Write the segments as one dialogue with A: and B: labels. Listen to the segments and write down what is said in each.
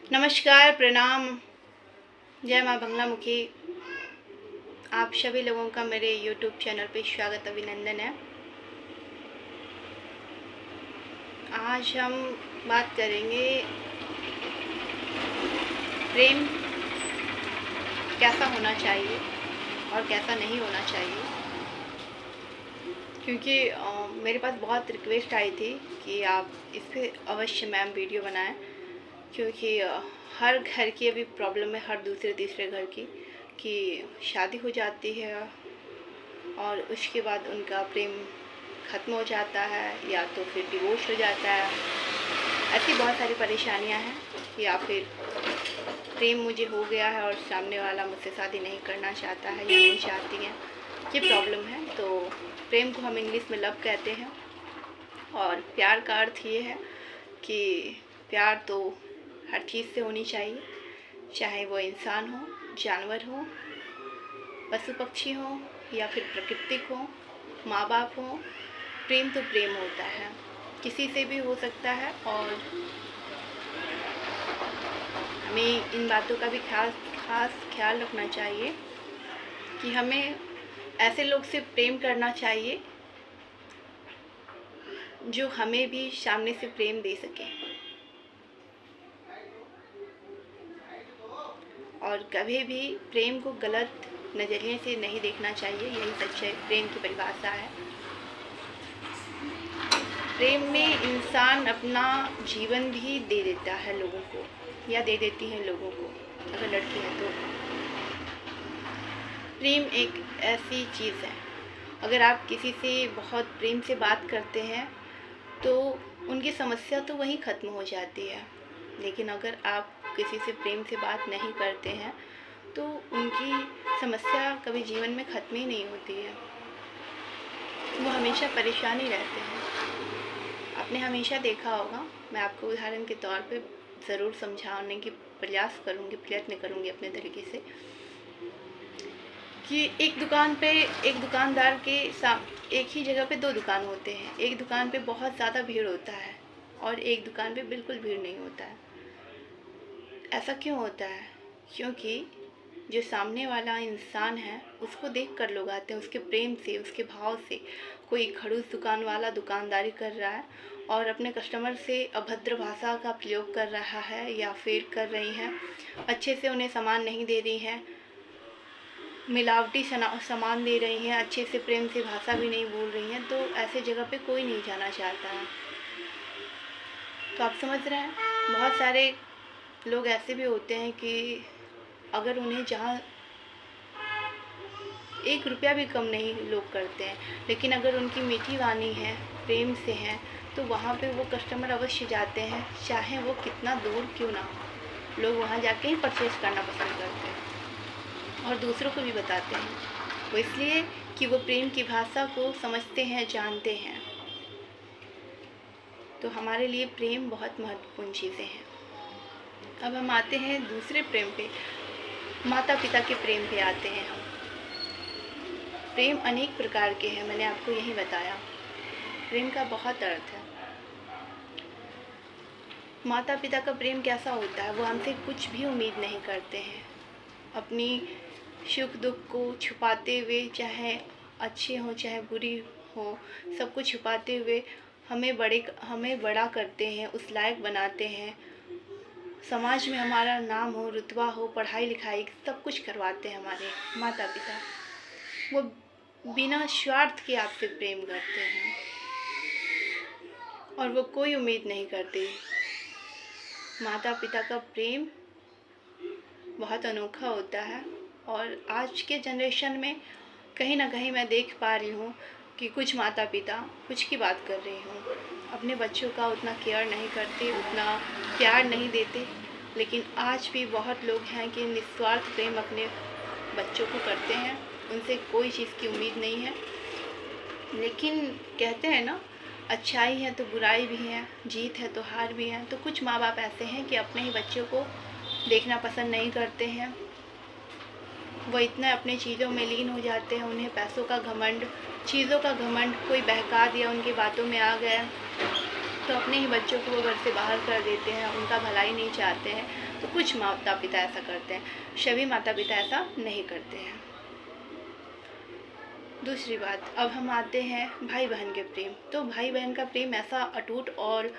A: नमस्कार, प्रणाम, जय माँ बंगलामुखी। आप सभी लोगों का मेरे यूट्यूब चैनल पे स्वागत अभिनंदन है। आज हम बात करेंगे प्रेम कैसा होना चाहिए और कैसा नहीं होना चाहिए, क्योंकि मेरे पास बहुत रिक्वेस्ट आई थी कि आप इस पे अवश्य मैम वीडियो बनाएं, क्योंकि हर घर की अभी प्रॉब्लम है, हर दूसरे तीसरे घर की, कि शादी हो जाती है और उसके बाद उनका प्रेम ख़त्म हो जाता है या तो फिर डिवोर्स हो जाता है। ऐसी बहुत सारी परेशानियां हैं, या फिर प्रेम मुझे हो गया है और सामने वाला मुझसे शादी नहीं करना चाहता है या नहीं चाहती है, ये प्रॉब्लम है। तो प्रेम को हम इंग्लिश में लव कहते हैं, और प्यार का अर्थ ये है कि प्यार तो हर चीज़ से होनी चाहिए, चाहे वो इंसान हो, जानवर हो, पशु पक्षी हो या फिर प्राकृतिक हो, माँ बाप हो। प्रेम तो प्रेम होता है, किसी से भी हो सकता है। और हमें इन बातों का भी खास ख्याल रखना चाहिए कि हमें ऐसे लोग से प्रेम करना चाहिए जो हमें भी सामने से प्रेम दे सके, और कभी भी प्रेम को गलत नज़रिए से नहीं देखना चाहिए। यही सच्चाई प्रेम की परिभाषा है। प्रेम में इंसान अपना जीवन भी दे देता है लोगों को, या दे देती है लोगों को, अगर लड़की है तो। प्रेम एक ऐसी चीज़ है, अगर आप किसी से बहुत प्रेम से बात करते हैं तो उनकी समस्या तो वहीं ख़त्म हो जाती है। लेकिन अगर आप किसी से प्रेम से बात नहीं करते हैं तो उनकी समस्या कभी जीवन में ख़त्म ही नहीं होती है, वो हमेशा परेशान ही रहते हैं। आपने हमेशा देखा होगा, मैं आपको उदाहरण के तौर पे ज़रूर समझाने की प्रयत्न करूँगी अपने तरीके से, कि एक दुकान पे एक दुकानदार के एक ही जगह पे दो दुकान होते हैं। एक दुकान पे बहुत ज़्यादा भीड़ होता है और एक दुकान पे बिल्कुल भीड़ नहीं होता है। ऐसा क्यों होता है? क्योंकि जो सामने वाला इंसान है उसको देख कर लोग आते हैं, उसके प्रेम से, उसके भाव से। कोई खड़ूस दुकान वाला दुकानदारी कर रहा है और अपने कस्टमर से अभद्र भाषा का प्रयोग कर रहा है या फिर कर रही हैं, अच्छे से उन्हें सामान नहीं दे रही हैं, मिलावटी सामान दे रही हैं, अच्छे से प्रेम से भाषा भी नहीं बोल रही हैं, तो ऐसे जगह पे कोई नहीं जाना चाहता है। तो आप समझ रहे हैं, बहुत सारे लोग ऐसे भी होते हैं कि अगर उन्हें जहाँ 1 रुपया भी कम नहीं लोग करते हैं, लेकिन अगर उनकी मीठी वाणी है, प्रेम से है, तो वहाँ पे वो कस्टमर अवश्य जाते हैं, चाहे वो कितना दूर क्यों ना हो। लोग वहाँ जाके ही परचेज़ करना पसंद करते हैं और दूसरों को भी बताते हैं, वो इसलिए कि वो प्रेम की भाषा को समझते हैं, जानते हैं। तो हमारे लिए प्रेम बहुत महत्वपूर्ण चीज़ें हैं। अब हम आते हैं दूसरे प्रेम पे, माता पिता के प्रेम पे आते हैं हम। प्रेम अनेक प्रकार के हैं, मैंने आपको यही बताया। प्रेम का बहुत अर्थ है। माता पिता का प्रेम कैसा होता है? वो हमसे कुछ भी उम्मीद नहीं करते हैं, अपनी सुख दुख को छुपाते हुए, चाहे अच्छे हो चाहे बुरी हो, सब कुछ छुपाते हुए हमें बड़ा करते हैं, उस लायक बनाते हैं। समाज में हमारा नाम हो, रुतबा हो, पढ़ाई लिखाई सब कुछ करवाते हैं हमारे माता पिता। वो बिना स्वार्थ के आपसे प्रेम करते हैं और वो कोई उम्मीद नहीं करते। माता पिता का प्रेम बहुत अनोखा होता है, और आज के जनरेशन में कहीं ना कहीं मैं देख पा रही हूँ कि कुछ माता पिता, कुछ की बात कर रही हूँ, अपने बच्चों का उतना केयर नहीं करते, उतना प्यार नहीं देते। लेकिन आज भी बहुत लोग हैं कि निस्वार्थ प्रेम अपने बच्चों को करते हैं, उनसे कोई चीज़ की उम्मीद नहीं है। लेकिन कहते हैं ना, अच्छाई है तो बुराई भी है, जीत है तो हार भी है। तो कुछ माँ बाप ऐसे हैं कि अपने ही बच्चों को देखना पसंद नहीं करते हैं, वो इतना अपने चीज़ों में लीन हो जाते हैं, उन्हें पैसों का घमंड, चीज़ों का घमंड, कोई बहका दिया, उनकी बातों में आ गया तो अपने ही बच्चों को वो घर से बाहर कर देते हैं, उनका भलाई नहीं चाहते हैं। तो कुछ माता पिता ऐसा करते हैं, सभी माता पिता ऐसा नहीं करते हैं। दूसरी बात, अब हम आते हैं भाई बहन के प्रेम। तो भाई बहन का प्रेम ऐसा अटूट और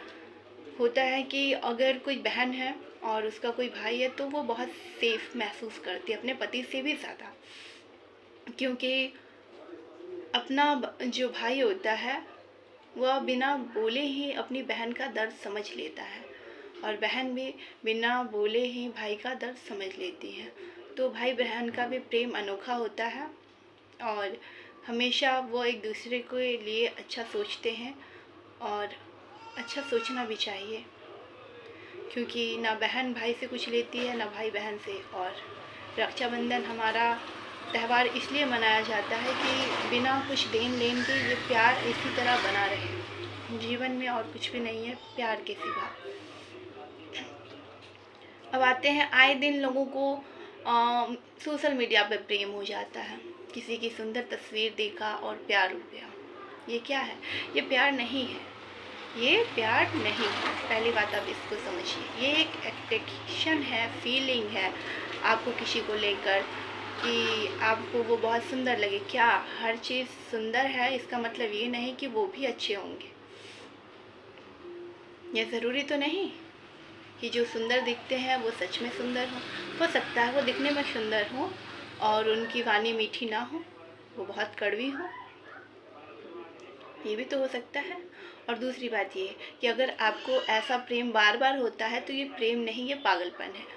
A: होता है कि अगर कोई बहन है और उसका कोई भाई है तो वो बहुत सेफ महसूस करती है अपने पति से भी ज़्यादा, क्योंकि अपना जो भाई होता है वह बिना बोले ही अपनी बहन का दर्द समझ लेता है, और बहन भी बिना बोले ही भाई का दर्द समझ लेती है। तो भाई बहन का भी प्रेम अनोखा होता है, और हमेशा वो एक दूसरे के लिए अच्छा सोचते हैं, और अच्छा सोचना भी चाहिए, क्योंकि ना बहन भाई से कुछ लेती है ना भाई बहन से। और रक्षाबंधन हमारा त्यौहार इसलिए मनाया जाता है कि बिना कुछ देन लेन के ये प्यार इसी तरह बना रहे जीवन में, और कुछ भी नहीं है प्यार के सिवा। अब आते हैं, आए दिन लोगों को सोशल मीडिया पे प्रेम हो जाता है, किसी की सुंदर तस्वीर देखा और प्यार हो गया। ये क्या है? ये प्यार नहीं है, ये प्यार नहीं है। पहली बात आप इसको समझिए, ये एक अट्रैक्शन है, फीलिंग है आपको किसी को लेकर कि आपको वो बहुत सुंदर लगे। क्या हर चीज़ सुंदर है इसका मतलब ये नहीं कि वो भी अच्छे होंगे। ये ज़रूरी तो नहीं कि जो सुंदर दिखते हैं वो सच में सुंदर हो सकता है वो दिखने में सुंदर हो और उनकी वाणी मीठी ना हो, वो बहुत कड़वी हो, ये भी तो हो सकता है। और दूसरी बात ये कि अगर आपको ऐसा प्रेम बार बार होता है तो ये प्रेम नहीं, ये पागलपन है।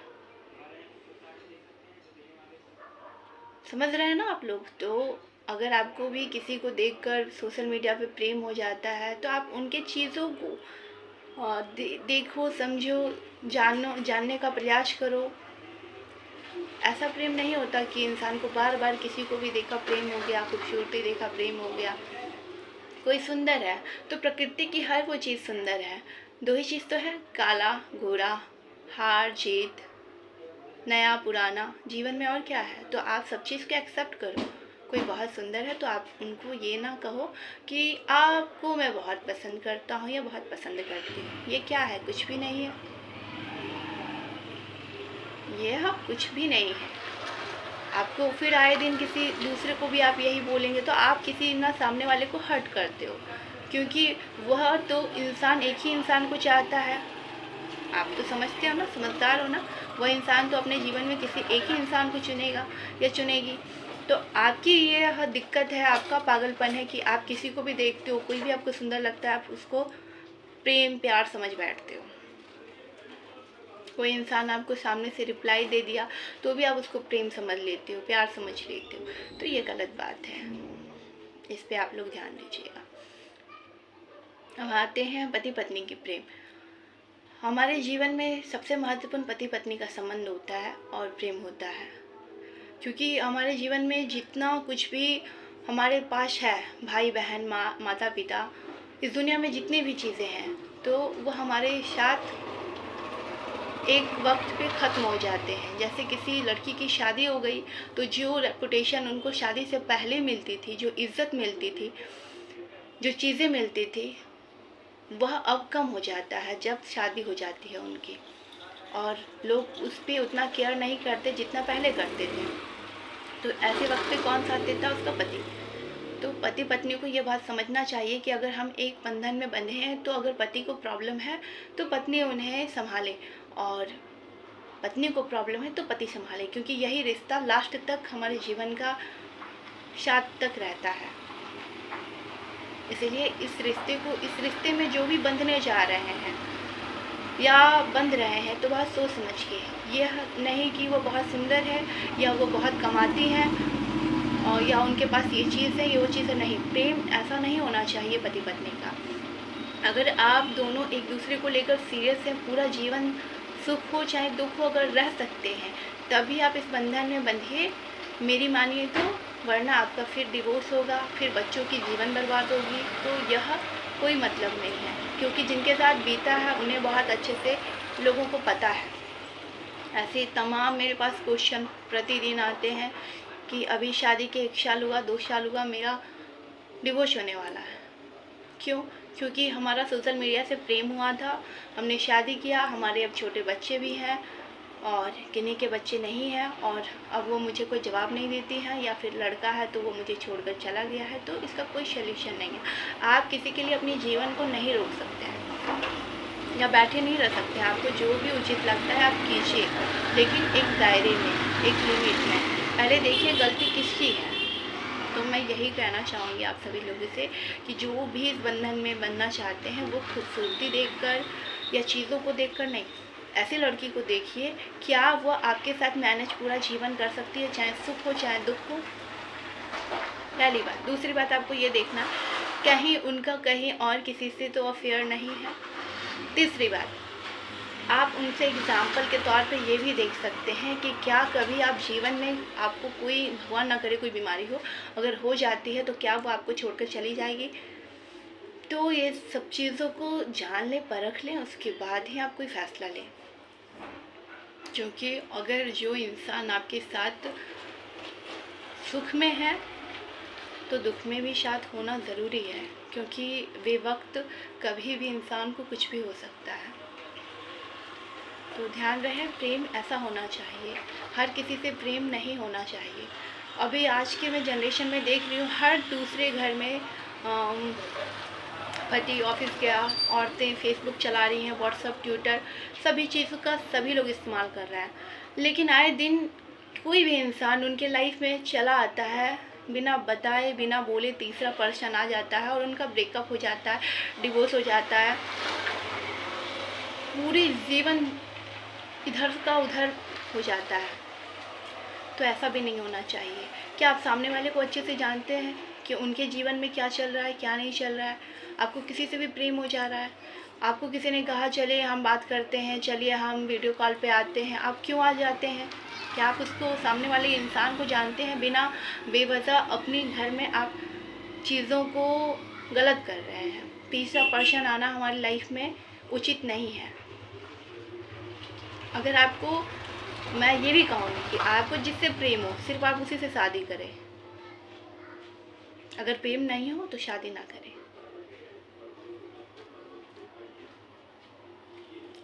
A: समझ रहे हैं ना आप लोग? तो अगर आपको भी किसी को देखकर सोशल मीडिया पे प्रेम हो जाता है तो आप उनके चीज़ों को देखो, समझो, जानने का प्रयास करो। ऐसा प्रेम नहीं होता कि इंसान को बार बार किसी को भी देखा प्रेम हो गया, खूबसूरती देखा प्रेम हो गया। कोई सुंदर है तो प्रकृति की हर वो चीज़ सुंदर है। दो ही चीज़ तो है, काला गोरा, हार जीत, नया पुराना, जीवन में और क्या है। तो आप सब चीज़ को एक्सेप्ट करो। कोई बहुत सुंदर है तो आप उनको ये ना कहो कि आपको मैं बहुत पसंद करता हूँ या बहुत पसंद करती हूँ। ये क्या है? कुछ भी नहीं है, ये कुछ भी नहीं है। आपको फिर आए दिन किसी दूसरे को भी आप यही बोलेंगे तो आप किसी ना सामने वाले को हर्ट करते हो, क्योंकि वह तो इंसान एक ही इंसान को चाहता है। आप तो समझते हो ना, समझदार हो ना, वह इंसान तो अपने जीवन में किसी एक ही इंसान को चुनेगा या चुनेगी। तो आपकी ये दिक्कत है, आपका पागलपन है कि आप किसी को भी देखते हो, कोई भी आपको सुंदर लगता है, आप उसको प्रेम प्यार समझ बैठते हो। कोई इंसान आपको सामने से रिप्लाई दे दिया तो भी आप उसको प्रेम समझ लेते हो, प्यार समझ लेते हो। तो ये गलत बात है, इस पे आप लोग ध्यान दीजिएगा। अब आते हैं पति पत्नी के प्रेम। हमारे जीवन में सबसे महत्वपूर्ण पति पत्नी का संबंध होता है और प्रेम होता है, क्योंकि हमारे जीवन में जितना कुछ भी हमारे पास है, भाई बहन, माँ, माता पिता, इस दुनिया में जितनी भी चीज़ें हैं, तो वो हमारे साथ एक वक्त पे ख़त्म हो जाते हैं। जैसे किसी लड़की की शादी हो गई तो जो रेपुटेशन उनको शादी से पहले मिलती थी, जो इज़्ज़त मिलती थी, जो चीज़ें मिलती थी, वह अब कम हो जाता है जब शादी हो जाती है उनकी, और लोग उस पर उतना केयर नहीं करते जितना पहले करते थे। तो ऐसे वक्त पे कौन साथ देता है? उसका पति। तो पति पत्नी को ये बात समझना चाहिए कि अगर हम एक बंधन में बंधे हैं तो अगर पति को प्रॉब्लम है तो पत्नी उन्हें संभाले, और पत्नी को प्रॉब्लम है तो पति संभाले, क्योंकि यही रिश्ता लास्ट तक हमारे जीवन का साथ तक रहता है। इसीलिए इस रिश्ते में जो भी बंधने जा रहे हैं या बंध रहे हैं तो बहुत सोच समझ के, यह नहीं कि वो बहुत सुंदर है या वो बहुत कमाती हैं और या उनके पास ये चीज़ है ये वो चीज़ है। नहीं, प्रेम ऐसा नहीं होना चाहिए पति पत्नी का। अगर आप दोनों एक दूसरे को लेकर सीरियस हैं, पूरा जीवन सुख हो चाहे दुख हो, अगर रह सकते हैं तभी आप इस बंधन में बंधिए, मेरी मानिए तो, वरना आपका फिर डिवोर्स होगा, फिर बच्चों की जीवन बर्बाद होगी। तो यह कोई मतलब नहीं है, क्योंकि जिनके साथ बीता है उन्हें बहुत अच्छे से लोगों को पता है। ऐसे तमाम मेरे पास क्वेश्चन प्रतिदिन आते हैं कि अभी शादी के 1 साल हुआ, 2 साल हुआ, मेरा डिवोर्स होने वाला है। क्यों? क्योंकि हमारा सोशल मीडिया से प्रेम हुआ था, हमने शादी किया, हमारे अब छोटे बच्चे भी हैं और किन्हीं के बच्चे नहीं हैं, और अब वो मुझे कोई जवाब नहीं देती हैं, या फिर लड़का है तो वो मुझे छोड़कर चला गया है, तो इसका कोई सल्यूशन नहीं है। आप किसी के लिए अपने जीवन को नहीं रोक सकते हैं या बैठे नहीं रह सकते हैं। आपको जो भी उचित लगता है आप कीजिए, लेकिन एक दायरे में, एक लिमिट में। पहले देखिए गलती किसकी है। तो मैं यही कहना चाहूँगी आप सभी लोगों से कि जो भी इस बंधन में बनना चाहते हैं वो खूबसूरती देखकर या चीज़ों को देखकर नहीं, ऐसी लड़की को देखिए क्या वो आपके साथ मैनेज पूरा जीवन कर सकती है, चाहे सुख हो चाहे दुख हो। पहली बात। दूसरी बात, आपको ये देखना कहीं उनका कहीं और किसी से तो अफेयर नहीं है। तीसरी बात, आप उनसे एग्जाम्पल के तौर पे ये भी देख सकते हैं कि क्या कभी आप जीवन में आपको कोई, भगवान ना करे कोई बीमारी हो, अगर हो जाती है तो क्या वो आपको छोड़कर चली जाएगी। तो ये सब चीज़ों को जान लें, परख लें, उसके बाद ही आप कोई फैसला लें। क्योंकि अगर जो इंसान आपके साथ सुख में है तो दुख में भी साथ होना ज़रूरी है, क्योंकि वे वक्त कभी भी इंसान को कुछ भी हो सकता है। तो ध्यान रहे, प्रेम ऐसा होना चाहिए, हर किसी से प्रेम नहीं होना चाहिए। अभी आज के मैं जनरेशन में देख रही हूँ हर दूसरे घर में पति ऑफिस गया, औरतें फेसबुक चला रही हैं, व्हाट्सअप, ट्विटर, सभी चीज़ों का सभी लोग इस्तेमाल कर रहे हैं। लेकिन आए दिन कोई भी इंसान उनके लाइफ में चला आता है, बिना बताए बिना बोले तीसरा पर्सन आ जाता है और उनका ब्रेकअप हो जाता है, डिवोर्स हो जाता है, पूरी जीवन इधर का उधर हो जाता है। तो ऐसा भी नहीं होना चाहिए। क्या आप सामने वाले को अच्छे से जानते हैं कि उनके जीवन में क्या चल रहा है, क्या नहीं चल रहा है। आपको किसी से भी प्रेम हो जा रहा है, आपको किसी ने कहा चलिए हम बात करते हैं, चलिए हम वीडियो कॉल पे आते हैं, आप क्यों आ जाते हैं। क्या आप उसको, सामने वाले इंसान को जानते हैं। बिना बेवजह अपने घर में आप चीज़ों को गलत कर रहे हैं। तीसरा पर्सन आना हमारी लाइफ में उचित नहीं है। अगर आपको, मैं ये भी कहूँगी कि आपको जिससे प्रेम हो सिर्फ आप उसी से शादी करें। अगर प्रेम नहीं हो तो शादी ना करें,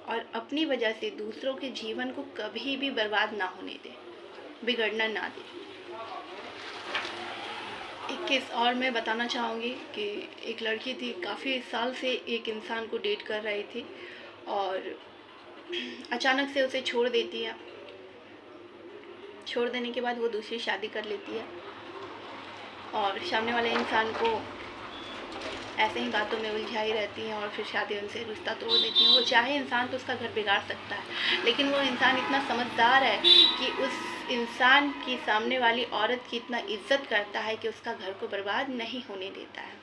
A: और अपनी वजह से दूसरों के जीवन को कभी भी बर्बाद ना होने दें, बिगड़ना ना दें। एक केस और मैं बताना चाहूँगी कि एक लड़की थी, काफ़ी साल से एक इंसान को डेट कर रही थी और अचानक से उसे छोड़ देती है। छोड़ देने के बाद वो दूसरी शादी कर लेती है और सामने वाले इंसान को ऐसे ही बातों में उलझाई रहती हैं और फिर शादी उनसे रिश्ता तोड़ देती हैं। वो चाहे इंसान तो उसका घर बिगाड़ सकता है, लेकिन वो इंसान इतना समझदार है कि उस इंसान की, सामने वाली औरत की इतना इज्जत करता है कि उसका घर को बर्बाद नहीं होने देता है।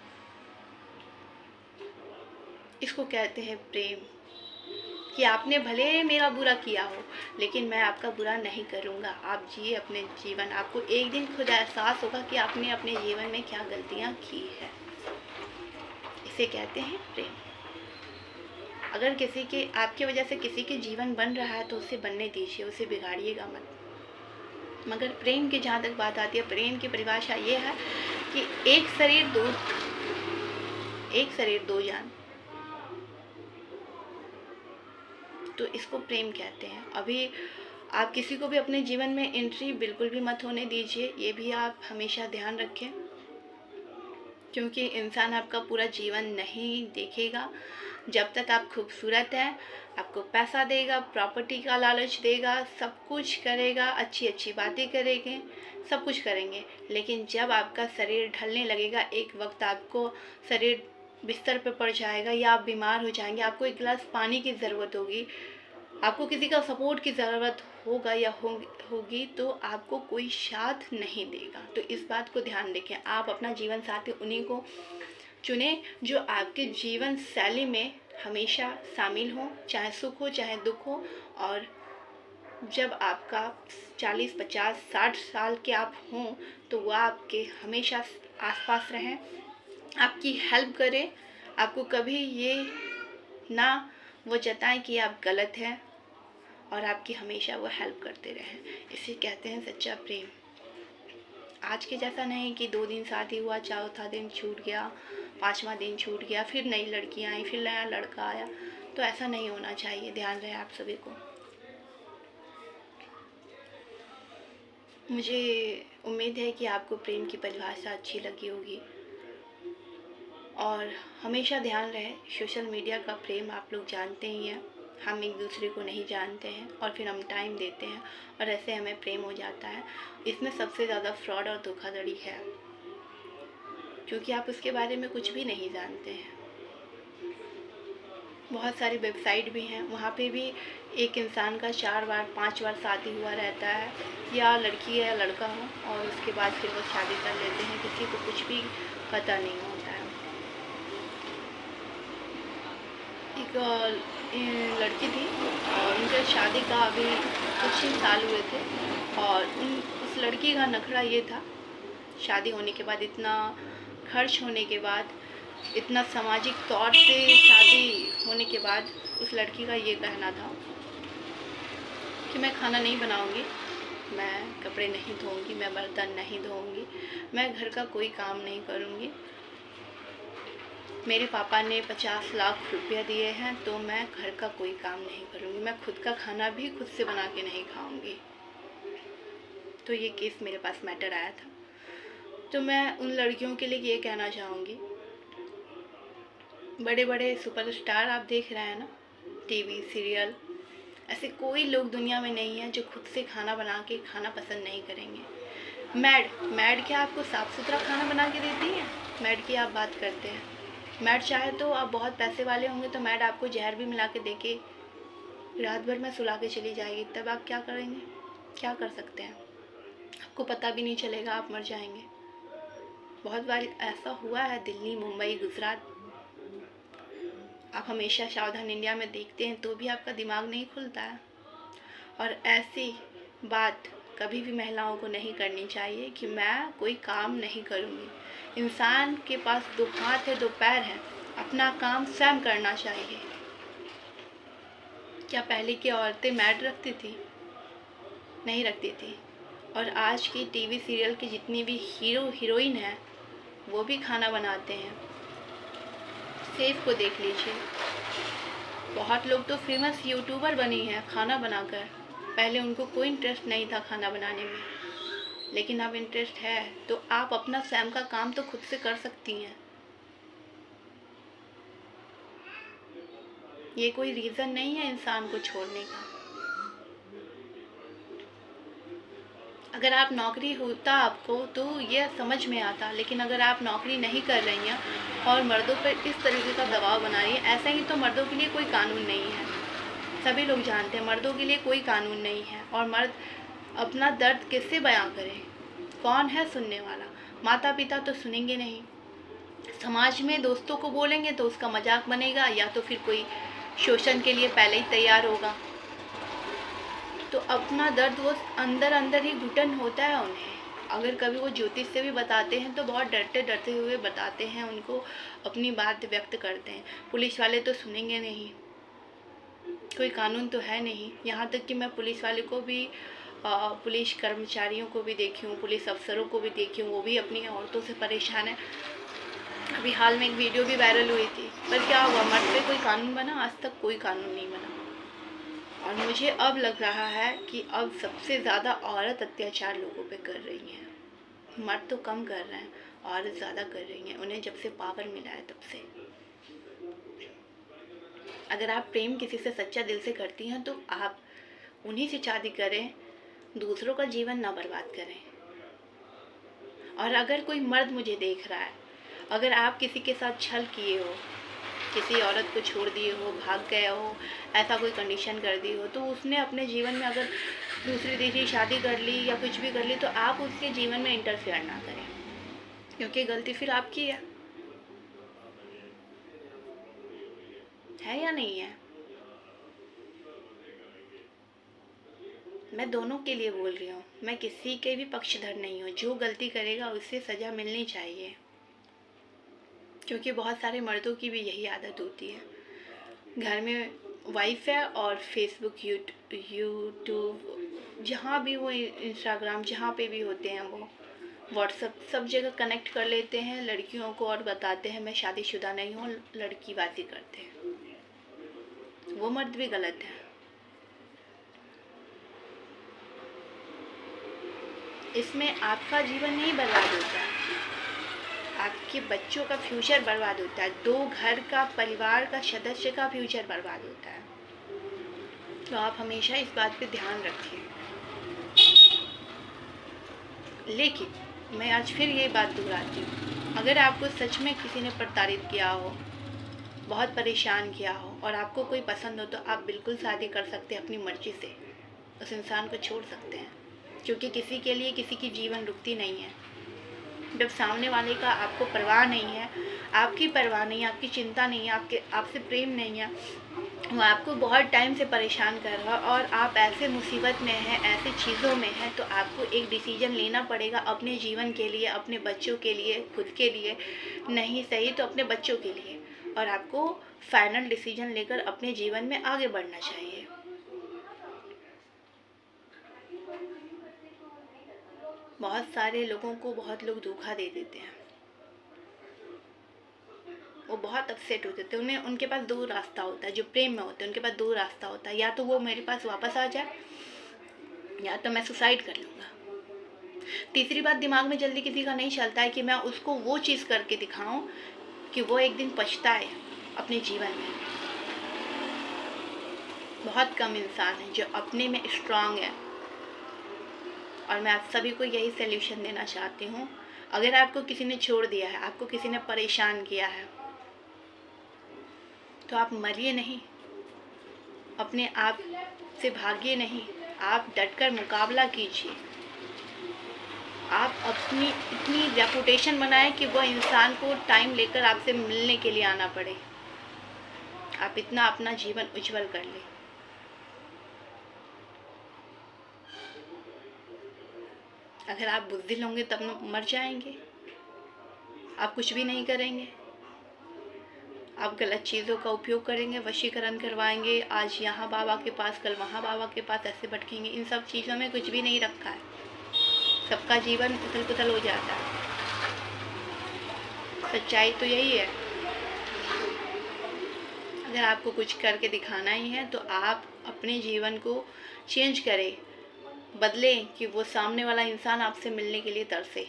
A: इसको कहते हैं प्रेम, कि आपने भले मेरा बुरा किया हो लेकिन मैं आपका बुरा नहीं करूँगा, आप जिए अपने जीवन। आपको एक दिन खुद एहसास होगा कि आपने अपने जीवन में क्या गलतियाँ की है। इसे कहते हैं प्रेम। अगर किसी के, आपकी वजह से किसी के जीवन बन रहा है तो उसे बनने दीजिए, उसे बिगाड़िएगा मत। मगर प्रेम की जहाँ तक बात आती है, प्रेम की परिभाषा ये है कि एक शरीर दो जान, तो इसको प्रेम कहते हैं। अभी आप किसी को भी अपने जीवन में एंट्री बिल्कुल भी मत होने दीजिए, ये भी आप हमेशा ध्यान रखें, क्योंकि इंसान आपका पूरा जीवन नहीं देखेगा। जब तक आप खूबसूरत हैं, आपको पैसा देगा, प्रॉपर्टी का लालच देगा, सब कुछ करेगा, अच्छी अच्छी बातें करेंगे, सब कुछ करेंगे, लेकिन जब आपका शरीर ढलने लगेगा, एक वक्त आपको शरीर बिस्तर पे पड़ जाएगा या आप बीमार हो जाएंगे, आपको एक गिलास पानी की ज़रूरत होगी, आपको किसी का सपोर्ट की ज़रूरत होगा या होगी, तो आपको कोई साथ नहीं देगा। तो इस बात को ध्यान रखें। आप अपना जीवन साथी उन्हीं को चुने जो आपके जीवन शैली में हमेशा शामिल हो, चाहे सुख हो चाहे दुख हो। और जब आपका 40, 50, 60 साल के आप हों तो वह आपके हमेशा आसपास रहें, आपकी हेल्प करें, आपको कभी ये ना वो जताएं कि आप गलत हैं, और आपकी हमेशा वो हेल्प करते रहें। इसे कहते हैं सच्चा प्रेम। आज के जैसा नहीं कि 2 दिन शादी हुआ, चौथा दिन छूट गया, 5वां दिन छूट गया, फिर नई लड़की आई, फिर नया लड़का आया। तो ऐसा नहीं होना चाहिए, ध्यान रहे आप सभी को। मुझे उम्मीद है कि आपको प्रेम की परिभाषा अच्छी लगी होगी, और हमेशा ध्यान रहे सोशल मीडिया का प्रेम आप लोग जानते ही हैं, हम एक दूसरे को नहीं जानते हैं और फिर हम टाइम देते हैं और ऐसे हमें प्रेम हो जाता है। इसमें सबसे ज़्यादा फ्रॉड और धोखाधड़ी है, क्योंकि आप उसके बारे में कुछ भी नहीं जानते हैं। बहुत सारी वेबसाइट भी हैं, वहाँ पे भी एक इंसान का 4 बार 5 बार शादी हुआ रहता है, या लड़की है या लड़का हो, और उसके बाद फिर वो शादी कर लेते हैं, किसी को कुछ भी पता नहीं होता है। एक लड़की थी और उनके शादी का अभी कुछ ही साल हुए थे, और उस लड़की का नखरा ये था, शादी होने के बाद, इतना खर्च होने के बाद, इतना सामाजिक तौर से शादी होने के बाद, उस लड़की का ये कहना था कि मैं खाना नहीं बनाऊंगी, मैं कपड़े नहीं धोऊंगी, मैं बर्तन नहीं धोऊंगी, मैं घर का कोई काम नहीं करूंगी, मेरे पापा ने 50 लाख रुपया दिए हैं तो मैं घर का कोई काम नहीं करूंगी, मैं खुद का खाना भी खुद से बना के नहीं खाऊंगी। तो ये केस मेरे पास मैटर आया था। तो मैं उन लड़कियों के लिए ये कहना चाहूँगी, बड़े बड़े सुपरस्टार आप देख रहे हैं ना, टीवी सीरियल, ऐसे कोई लोग दुनिया में नहीं है जो खुद से खाना बना के खाना पसंद नहीं करेंगे। मैड क्या आपको साफ़ सुथरा खाना बना के देती है? मैड की आप बात करते हैं। मैड चाहे तो आप बहुत पैसे वाले होंगे तो मैड आपको जहर भी मिला के दे के रात भर में सुला के चली जाएगी, तब आप क्या करेंगे? क्या कर सकते हैं? आपको पता भी नहीं चलेगा, आप मर जाएंगे। बहुत बार ऐसा हुआ है, दिल्ली, मुंबई, गुजरात। आप हमेशा सावधान इंडिया में देखते हैं तो भी आपका दिमाग नहीं खुलता है। और ऐसी बात कभी भी महिलाओं को नहीं करनी चाहिए कि मैं कोई काम नहीं करूँगी। इंसान के पास 2 हाथ है, 2 पैर हैं, अपना काम स्वयं करना चाहिए। क्या पहले की औरतें मैड रखती थी? नहीं रखती थी। और आज की टीवी सीरियल की जितनी भी हीरो हीरोइन हैं वो भी खाना बनाते हैं। सेफ को देख लीजिए, बहुत लोग तो फेमस यूट्यूबर बनी हैं खाना बनाकर। पहले उनको कोई इंटरेस्ट नहीं था खाना बनाने में, लेकिन अब इंटरेस्ट है, तो आप अपना स्वयं का काम तो खुद से कर सकती हैं। ये कोई रीज़न नहीं है इंसान को छोड़ने का। अगर आप नौकरी होता आपको तो ये समझ में आता, लेकिन अगर आप नौकरी नहीं कर रही हैं और मर्दों पर इस तरीके का दबाव बना रही है, ऐसा ही तो मर्दों के लिए कोई कानून नहीं है। सभी लोग जानते हैं मर्दों के लिए कोई कानून नहीं है, और मर्द अपना दर्द किससे बयां करें? कौन है सुनने वाला? माता पिता तो सुनेंगे नहीं, समाज में दोस्तों को बोलेंगे तो उसका मजाक बनेगा, या तो फिर कोई शोषण के लिए पहले ही तैयार होगा। तो अपना दर्द वो अंदर अंदर ही घुटन होता है उन्हें। अगर कभी वो ज्योतिष से भी बताते हैं तो बहुत डरते डरते हुए बताते हैं, उनको अपनी बात व्यक्त करते हैं। पुलिस वाले तो सुनेंगे नहीं, कोई कानून तो है नहीं। यहाँ तक कि मैं पुलिस वाले को भी, पुलिस कर्मचारियों को भी देखी हूँ, पुलिस अफसरों को भी देखी हूँ, वो भी अपनी औरतों से परेशान है। अभी हाल में एक वीडियो भी वायरल हुई थी, पर क्या हुआ? मर्द पे कोई कानून बना? आज तक कोई कानून नहीं बना। और मुझे अब लग रहा है कि अब सबसे ज़्यादा औरत अत्याचार लोगों पे कर रही हैं। मर्द तो कम कर रहे हैं, औरत ज़्यादा कर रही हैं, उन्हें जब से पावर मिला है तब से। अगर आप प्रेम किसी से सच्चा दिल से करती हैं तो आप उन्हीं से शादी करें, दूसरों का जीवन ना बर्बाद करें। और अगर कोई मर्द मुझे देख रहा है, अगर आप किसी के साथ छल किए हो, किसी औरत को छोड़ दिए हो, भाग गए हो, ऐसा कोई कंडीशन कर दी हो, तो उसने अपने जीवन में अगर दूसरी तीसरी शादी कर ली या कुछ भी कर ली, तो आप उसके जीवन में इंटरफेयर ना करें, क्योंकि गलती फिर आपकी है या नहीं है? मैं दोनों के लिए बोल रही हूँ, मैं किसी के भी पक्षधर नहीं हूँ। जो गलती करेगा उसे सज़ा मिलनी चाहिए, क्योंकि बहुत सारे मर्दों की भी यही आदत होती है। घर में वाइफ है और फेसबुक, यूट्यूब, जहाँ भी वो, इंस्टाग्राम, जहाँ पे भी होते हैं वो व्हाट्सएप सब जगह कनेक्ट कर लेते हैं लड़कियों को और बताते हैं मैं शादीशुदा नहीं हूँ, लड़की बातें करते हैं। वो मर्द भी गलत है। इसमें आपका जीवन नहीं बर्बाद होता है, आपके बच्चों का फ्यूचर बर्बाद होता है, 2 घर का परिवार का सदस्य का फ्यूचर बर्बाद होता है। तो आप हमेशा इस बात पे ध्यान रखें। लेकिन मैं आज फिर ये बात दोहराती हूँ, अगर आपको सच में किसी ने प्रताड़ित किया हो, बहुत परेशान किया हो और आपको कोई पसंद हो, तो आप बिल्कुल शादी कर सकते हैं अपनी मर्जी से, उस इंसान को छोड़ सकते हैं, क्योंकि किसी के लिए किसी की जीवन रुकती नहीं है। जब सामने वाले का आपको परवाह नहीं है, आपकी परवाह नहीं है, आपकी चिंता नहीं है, आपसे प्रेम नहीं है, वो आपको बहुत टाइम से परेशान कर रहा है और आप ऐसे मुसीबत में हैं, ऐसे चीज़ों में हैं, तो आपको एक डिसीजन लेना पड़ेगा अपने जीवन के लिए, अपने बच्चों के लिए, खुद के लिए नहीं सही तो अपने बच्चों के लिए, और आपको फाइनल डिसीजन लेकर अपने जीवन में आगे बढ़ना चाहिए। बहुत सारे लोगों को बहुत लोग धोखा दे देते हैं, वो बहुत अपसेट हो जाते हैं। उन्हें उनके पास 2 रास्ता होता है, जो प्रेम में होते हैं उनके पास 2 रास्ता होता है, या तो वो मेरे पास वापस आ जाए या तो मैं सुसाइड कर लूँगा। तीसरी बात दिमाग में जल्दी किसी का नहीं चलता है कि मैं उसको वो चीज़ करके दिखाऊं कि वो एक दिन पछताए अपने जीवन में। बहुत कम इंसान है जो अपने में स्ट्रांग है, और मैं आप सभी को यही सल्यूशन देना चाहती हूँ। अगर आपको किसी ने छोड़ दिया है, आपको किसी ने परेशान किया है, तो आप मरिए नहीं, अपने आप से भागिए नहीं, आप डटकर मुकाबला कीजिए। आप अपनी इतनी रेपुटेशन बनाएं कि वो इंसान को टाइम लेकर आपसे मिलने के लिए आना पड़े। आप इतना अपना जीवन उज्जवल कर लें। अगर आप बुज़दिल होंगे तब मर जाएंगे, आप कुछ भी नहीं करेंगे, आप गलत चीज़ों का उपयोग करेंगे, वशीकरण करवाएंगे, आज यहाँ बाबा के पास कल वहाँ बाबा के पास, ऐसे भटकेंगे। इन सब चीज़ों में कुछ भी नहीं रखा है, सबका जीवन उथल पुथल हो जाता है। सच्चाई तो यही है। अगर आपको कुछ करके दिखाना ही है तो आप अपने जीवन को चेंज करें, बदलें कि वो सामने वाला इंसान आपसे मिलने के लिए तरसे।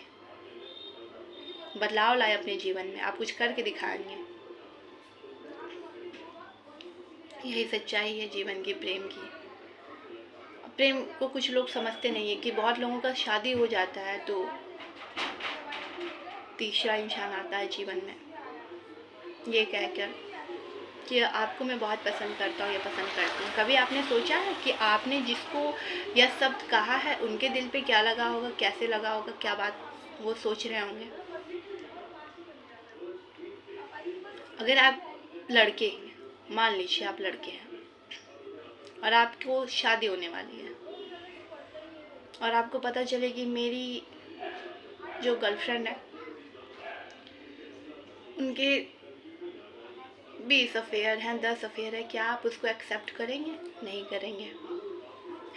A: बदलाव लाए अपने जीवन में, आप कुछ करके दिखाएंगे। यही सच्चाई है जीवन की, प्रेम की। प्रेम को कुछ लोग समझते नहीं है कि बहुत लोगों का शादी हो जाता है तो तीसरा इंसान आता है जीवन में, ये कहकर कि आपको मैं बहुत पसंद करता हूँ या पसंद करती हूँ। कभी आपने सोचा है कि आपने जिसको यह शब्द कहा है उनके दिल पे क्या लगा होगा, कैसे लगा होगा, क्या बात वो सोच रहे होंगे? अगर आप लड़के हैं, मान लीजिए आप लड़के हैं और आपको शादी होने वाली है और आपको पता चले कि मेरी जो गर्लफ्रेंड है उनके 20 अफेयर हैं, 10 अफेयर है, क्या आप उसको एक्सेप्ट करेंगे? नहीं करेंगे,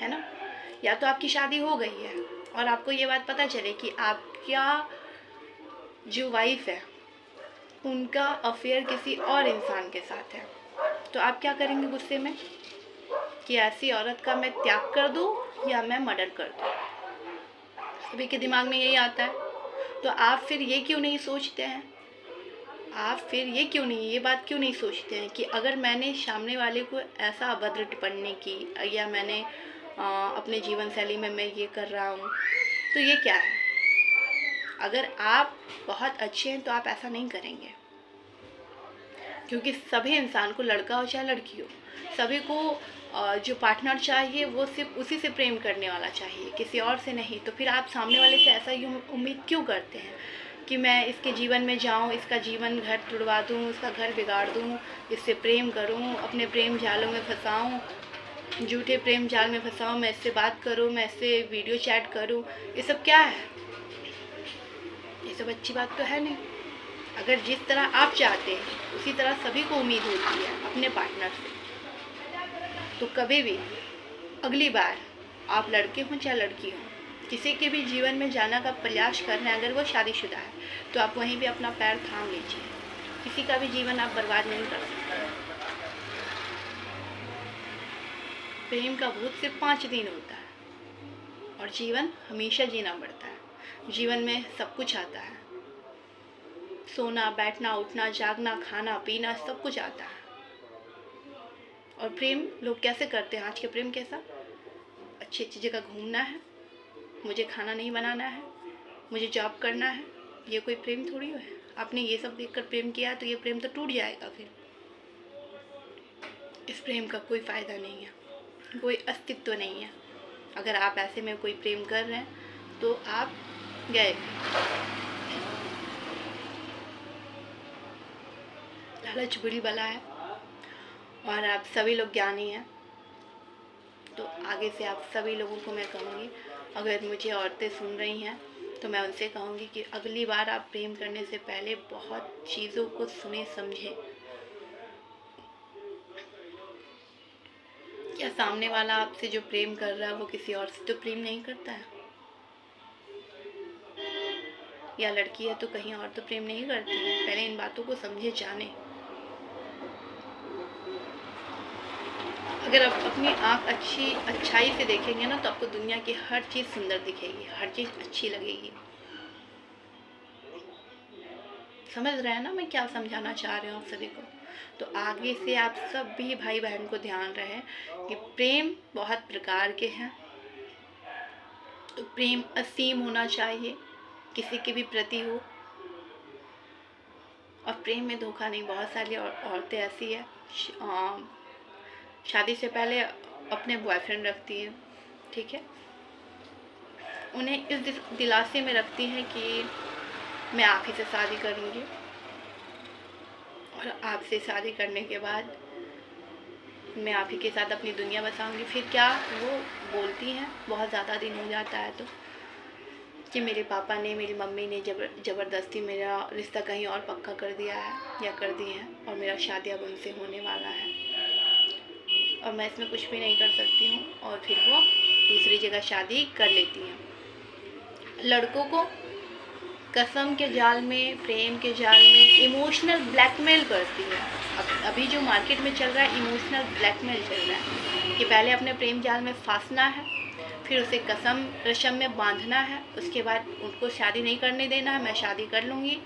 A: है ना? या तो आपकी शादी हो गई है और आपको ये बात पता चले कि आपका जो वाइफ है उनका अफेयर किसी और इंसान के साथ है, तो आप क्या करेंगे गुस्से में कि ऐसी औरत का मैं त्याग कर दूं या मैं मर्डर कर दूं? सभी के दिमाग में यही आता है। तो आप फिर ये क्यों नहीं सोचते हैं, ये बात क्यों नहीं सोचते हैं कि अगर मैंने सामने वाले को ऐसा अभद्र टिप्पणी की या मैंने अपने जीवन शैली में मैं ये कर रहा हूँ, तो ये क्या है? अगर आप बहुत अच्छे हैं तो आप ऐसा नहीं करेंगे, क्योंकि सभी इंसान को, लड़का हो चाहे लड़की हो, सभी को जो पार्टनर चाहिए वो सिर्फ उसी से प्रेम करने वाला चाहिए, किसी और से नहीं। तो फिर आप सामने वाले से ऐसा उम्मीद क्यों करते हैं कि मैं इसके जीवन में जाऊं, इसका जीवन घर तुड़वा दूं, उसका घर बिगाड़ दूं, इससे प्रेम करूं, अपने प्रेम जालों में फंसाऊं, झूठे प्रेम जाल में फंसाऊं, मैं इससे बात करूं, मैं इससे वीडियो चैट करूं? ये सब क्या है? ये सब अच्छी बात तो है नहीं। अगर जिस तरह आप चाहते हैं उसी तरह सभी को उम्मीद होती है अपने पार्टनर से, तो कभी भी अगली बार आप लड़के हों चाहे लड़की हो, किसी के भी जीवन में जाना का प्रयास कर रहे हैं, अगर वो शादीशुदा है तो आप वहीं पे अपना पैर थाम लीजिए। किसी का भी जीवन आप बर्बाद नहीं कर सकते। प्रेम का भूत सिर्फ 5 दिन होता है और जीवन हमेशा जीना पड़ता है। जीवन में सब कुछ आता है, सोना, बैठना, उठना, जागना, खाना, पीना, सब कुछ आता है। और प्रेम लोग कैसे करते हैं? आज के प्रेम कैसा? अच्छी अच्छी जगह घूमना है, मुझे खाना नहीं बनाना है, मुझे जॉब करना है। ये कोई प्रेम थोड़ी है। आपने ये सब देखकर प्रेम किया तो ये प्रेम तो टूट जाएगा। फिर इस प्रेम का कोई फ़ायदा नहीं है, कोई अस्तित्व नहीं है। अगर आप ऐसे में कोई प्रेम कर रहे हैं तो आप गए। लालच बुरी बला है और आप सभी लोग ज्ञानी हैं। तो आगे से आप सभी लोगों को मैं कहूँगी, अगर मुझे औरतें सुन रही हैं तो मैं उनसे कहूँगी कि अगली बार आप प्रेम करने से पहले बहुत चीज़ों को सुने समझें। क्या सामने वाला आपसे जो प्रेम कर रहा है वो किसी और से तो प्रेम नहीं करता है? या लड़की है तो कहीं और तो प्रेम नहीं करती है? पहले इन बातों को समझे, जाने। अगर आप अपनी आँख अच्छाई से देखेंगे ना तो आपको दुनिया की हर चीज़ सुंदर दिखेगी, हर चीज़ अच्छी लगेगी। समझ रहे हैं ना मैं क्या समझाना चाह रही हूँ आप सभी को? तो आगे से आप सब भी भाई बहन को ध्यान रहे कि प्रेम बहुत प्रकार के हैं। तो प्रेम असीम होना चाहिए, किसी के भी प्रति हो। और प्रेम में धोखा नहीं। बहुत सारी औरतें ऐसी है शादी से पहले अपने बॉयफ्रेंड रखती हैं, ठीक है, उन्हें इस दिलासे में रखती हैं कि मैं आप ही से शादी करूँगी और आपसे शादी करने के बाद मैं आप ही के साथ अपनी दुनिया बसाऊँगी। फिर क्या वो बोलती हैं, बहुत ज़्यादा दिन हो जाता है तो, कि मेरे पापा ने, मेरी मम्मी ने ज़बरदस्ती मेरा रिश्ता कहीं और पक्का कर दिया है या कर दिए हैं और मेरा शादी अब उनसे होने वाला है और मैं इसमें कुछ भी नहीं कर सकती हूँ। और फिर वो दूसरी जगह शादी कर लेती हैं। लड़कों को कसम के जाल में, प्रेम के जाल में इमोशनल ब्लैकमेल करती है। अब अभी जो मार्केट में चल रहा है इमोशनल ब्लैकमेल चल रहा है कि पहले अपने प्रेम जाल में फांसना है, फिर उसे कसम रशम में बांधना है, उसके बाद उनको शादी नहीं करने देना है। मैं शादी कर लूँगी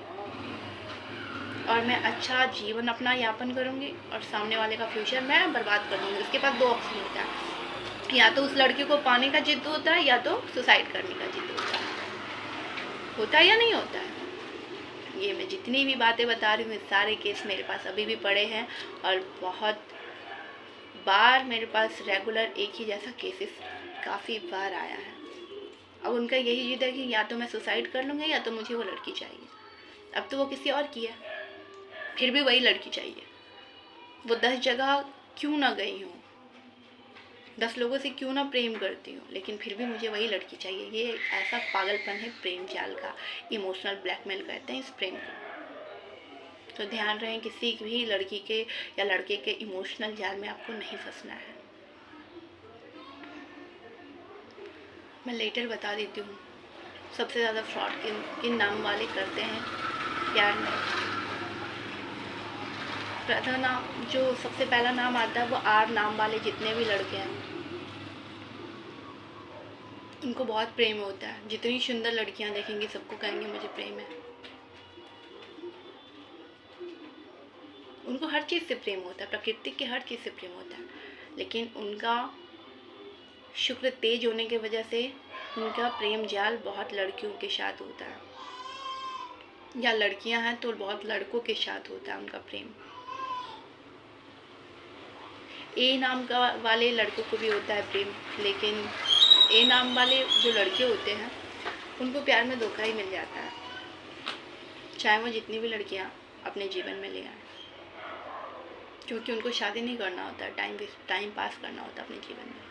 A: और मैं अच्छा जीवन अपना यापन करूँगी और सामने वाले का फ्यूचर मैं बर्बाद कर दूँगी। उसके पास 2 ऑप्शन होता है, या तो उस लड़के को पाने का जिद होता है या तो सुसाइड करने का जिद होता है या नहीं होता है। ये मैं जितनी भी बातें बता रही हूँ सारे केस मेरे पास अभी भी पड़े हैं और बहुत बार मेरे पास रेगुलर एक ही जैसा केसेस काफ़ी बार आया है। अब उनका यही जिद है कि या तो मैं सुसाइड कर लूँगी या तो मुझे वो लड़की चाहिए। अब तो वो किसी और की है, फिर भी वही लड़की चाहिए। वो 10 जगह क्यों ना गई हूँ, 10 लोगों से क्यों ना प्रेम करती हूँ, लेकिन फिर भी मुझे वही लड़की चाहिए। ये ऐसा पागलपन है प्रेम जाल का, इमोशनल ब्लैकमेल कहते हैं इस प्रेम को। तो ध्यान रहे, किसी भी लड़की के या लड़के के इमोशनल जाल में आपको नहीं फंसना है। मैं लेटर बता देती हूँ सबसे ज़्यादा फ्रॉड किन नाम वाले करते हैं प्यार में। प्रथम नाम, जो सबसे पहला नाम आता है वो आर नाम वाले जितने भी लड़के हैं उनको बहुत प्रेम होता है। जितनी सुंदर लड़कियां देखेंगी सबको कहेंगे मुझे प्रेम है। उनको हर चीज़ से प्रेम होता है, प्रकृति के हर चीज़ से प्रेम होता है, लेकिन उनका शुक्र तेज होने की वजह से उनका प्रेम जाल बहुत लड़कियों के साथ होता है, या लड़कियां हैं तो बहुत लड़कों के साथ होता है उनका प्रेम। ए नाम का वाले लड़कों को भी होता है प्रेम, लेकिन ए नाम वाले जो लड़के होते हैं उनको प्यार में धोखा ही मिल जाता है, चाहे वो जितनी भी लड़कियां अपने जीवन में ले आए, क्योंकि उनको शादी नहीं करना होता है, टाइम पास करना होता है अपने जीवन में।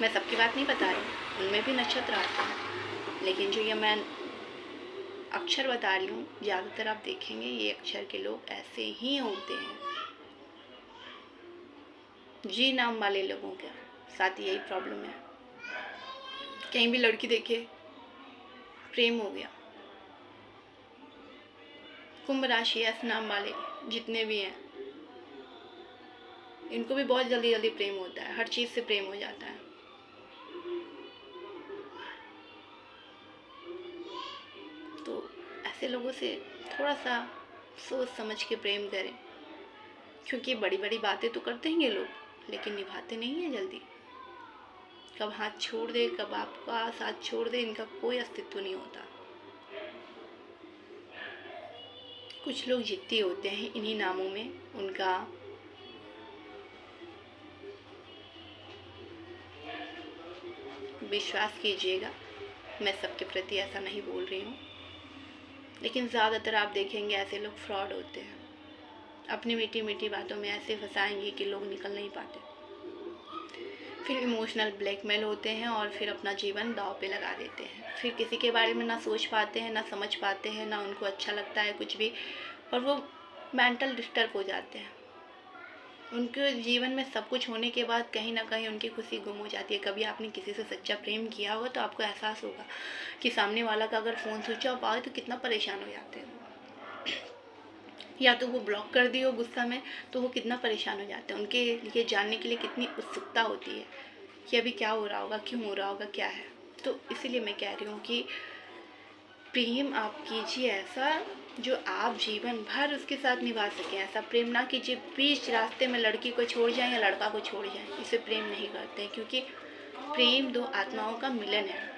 A: मैं सबकी बात नहीं बता रही, उनमें भी नक्षत्र आते हैं, लेकिन जो ये मैं अक्षर बता रही हूँ ज़्यादातर आप देखेंगे ये अक्षर के लोग ऐसे ही होते हैं। जी नाम वाले लोगों के साथ यही प्रॉब्लम है। कहीं भी लड़की देखे प्रेम हो गया। कुंभ राशि एस नाम वाले जितने भी हैं, इनको भी बहुत जल्दी जल्दी प्रेम होता है, हर चीज़ से प्रेम हो जाता है। तो ऐसे लोगों से थोड़ा सा सोच समझ के प्रेम करें, क्योंकि बड़ी बड़ी बातें तो करते हैं ये लोग, लेकिन निभाते नहीं हैं जल्दी। कब हाथ छोड़ दे, कब आपका साथ छोड़ दे, इनका कोई अस्तित्व नहीं होता। कुछ लोग जिद्दी होते हैं इन्हीं नामों में, उनका विश्वास कीजिएगा, मैं सबके प्रति ऐसा नहीं बोल रही हूँ, लेकिन ज़्यादातर आप देखेंगे ऐसे लोग फ्रॉड होते हैं। अपनी मीठी मीठी बातों में ऐसे फंसाएंगे कि लोग निकल नहीं पाते। फिर इमोशनल ब्लैकमेल होते हैं और फिर अपना जीवन दांव पे लगा देते हैं। फिर किसी के बारे में ना सोच पाते हैं, ना समझ पाते हैं, ना उनको अच्छा लगता है कुछ भी, और वो मेंटल डिस्टर्ब हो जाते हैं। उनके जीवन में सब कुछ होने के बाद कहीं ना कहीं उनकी खुशी गुम हो जाती है। कभी आपने किसी से सच्चा प्रेम किया होगा तो आपको एहसास होगा कि सामने वाला का अगर फ़ोन स्विच ऑफ आए तो कितना परेशान हो जाते हैं, या तो वो ब्लॉक कर दिए हो गुस्सा में तो वो कितना परेशान हो जाते हैं। उनके लिए जानने के लिए कितनी उत्सुकता होती है कि अभी क्या हो रहा होगा, क्यों हो रहा होगा, क्या है। तो इसीलिए मैं कह रही हूँ कि प्रेम आप कीजिए ऐसा जो आप जीवन भर उसके साथ निभा सकें। ऐसा प्रेम ना कीजिए बीच रास्ते में लड़की को छोड़ जाएं या लड़का को छोड़ जाएं, इसे प्रेम नहीं करते हैं। क्योंकि प्रेम दो आत्माओं का मिलन है।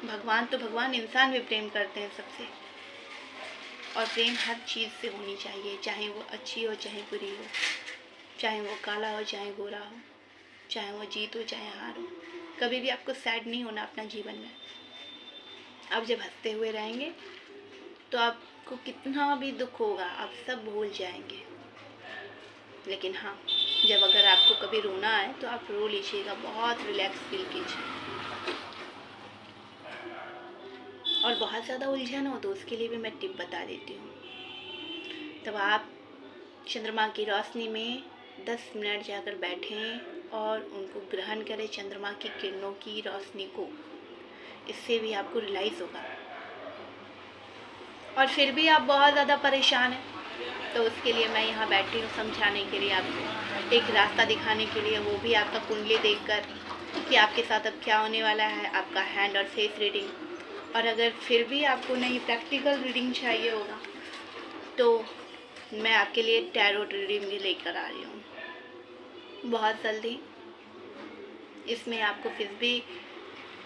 A: भगवान तो भगवान, इंसान भी प्रेम करते हैं सबसे। और प्रेम हर चीज़ से होनी चाहिए, चाहे वो अच्छी हो चाहे बुरी हो, चाहे वो काला हो चाहे गोरा हो, चाहे वो जीत हो चाहे हार हो। कभी भी आपको सैड नहीं होना अपना जीवन में। आप जब हंसते हुए रहेंगे तो आपको कितना भी दुख होगा आप सब भूल जाएंगे। लेकिन हाँ, जब अगर आपको कभी रोना आए तो आप रो लीजिएगा, बहुत रिलैक्स फील कीजिए। और बहुत ज़्यादा उलझन हो तो उसके लिए भी मैं टिप बता देती हूँ। तब आप चंद्रमा की रोशनी में 10 मिनट जाकर बैठें और उनको ग्रहण करें, चंद्रमा की किरणों की रोशनी को। इससे भी आपको रियलाइज़ होगा। और फिर भी आप बहुत ज़्यादा परेशान हैं तो उसके लिए मैं यहाँ बैठी हूँ समझाने के लिए, आपको एक रास्ता दिखाने के लिए, वो भी आपका कुंडली देखकर कि आपके साथ अब क्या होने वाला है, आपका हैंड और फेस रीडिंग। और अगर फिर भी आपको नहीं प्रैक्टिकल रीडिंग चाहिए होगा तो मैं आपके लिए टैरोट रीडिंग भी लेकर आ रही हूँ बहुत जल्दी। इसमें आपको फीस भी